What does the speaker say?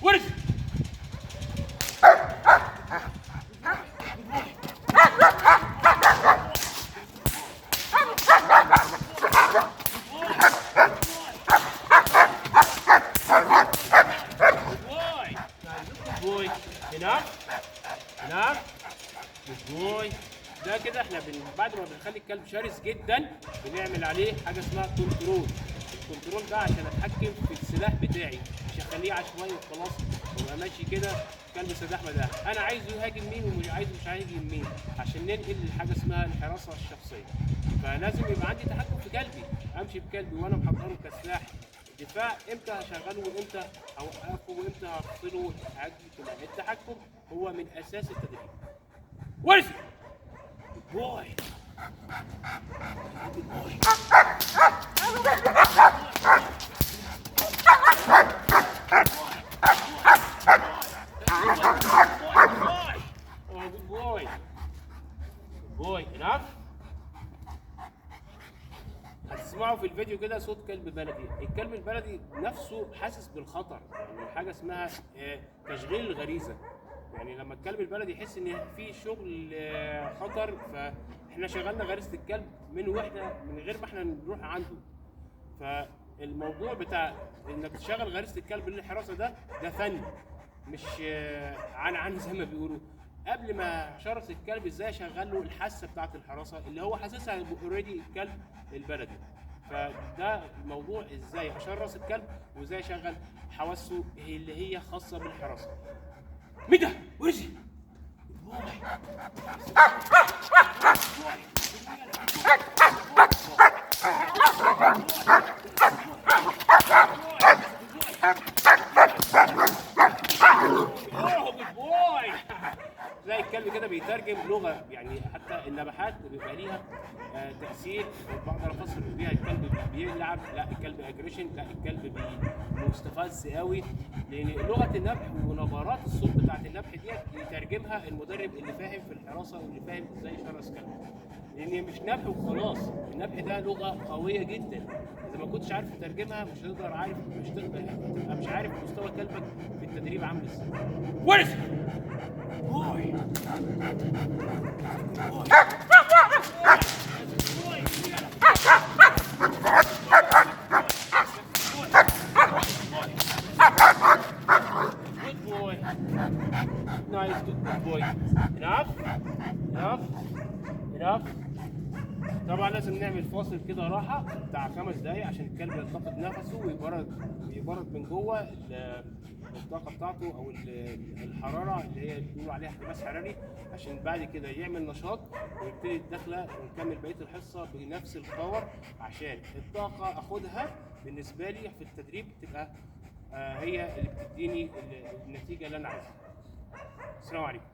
ورث. بوي هناك هناك بوي. ده كده احنا بعد ما بنخلي الكلب شرس جدا بنعمل عليه حاجه اسمها كنترول. الكنترول ده عشان اتحكم في السلاح بتاعي، مش هخليه عشوائي وخلاص وابقى ماشي كده كلب سلاح مداح. انا عايزه يهاجم مين ومش عايزه مش هيهاجم مين، عشان ننقل لحاجه اسمها الحراسه الشخصيه. فلازم يبقى عندي تحكم في كلبي، امشي بكلبي وانا محضره كسلاح دفاع، امتى هشغله وامتى هوقفه وامتى هفصله. التحكم هو من اساس التدريب. ورثي بوي بوي. بوي بوي انف. هتسمعوا في الفيديو كده صوت كلب بلدي. الكلب البلدي نفسه حاسس بالخطر، يعني حاجه اسمها تشغيل الغريزه. يعني لما الكلب البلدي يحس ان في شغل خطر، فاحنا شغلنا غريزه الكلب من غير ما احنا نروح عنده. فالموضوع بتاع انك تشغل غريزه الكلب للحراسه ده فن، مش عن زي ما بيقولوا. قبل ما شرس الكلب ازاي اشغل له الحاسه بتاعه الحراسه اللي هو حاسسها اوريدي الكلب البلدي. فده الموضوع ازاي اشرس الكلب وازاي اشغل حواسه اللي هي خاصه بالحراسه. مين ده؟ ورثي تلاقي الكلب كده بيترجم لغه، يعني حتى النباحات بيبقى ليها تاثير. بقدر افسر بيها الكلب بيلعب، لا الكلب اجريشن، لا الكلب مستفز قوي. لان لغه النبح ونبرات الصوت بتاعت النبح ديت يترجمها المدرب اللي فاهم في الحراسه واللي فاهم ازاي يشرس كلب. لان مش نبح وخلاص، النبح ده لغه قويه جدا، اذا ما كنتش عارف تترجمها مش هتقدر تبقى مش عارف مستوى كلبك في التدريب عامل ازاي. ورث بوي good boy, nice, good boy. enough enough enough. طبعا لازم نعمل فاصل كده راحه بتاع 5 دقايق عشان الكلب يلتقط نفسه ويبرد من جوه الطاقه بتاعته او الحراره اللي هي بيقولوا عليها احتباس حراري، عشان بعد كده يعمل نشاط ويبتدي الدخله ونكمل بقيه الحصه بنفس الباور، عشان الطاقه اخدها بالنسبه لي في التدريب تبقى هي اللي بتديني النتيجه اللي انا عايزها. السلام عليكم.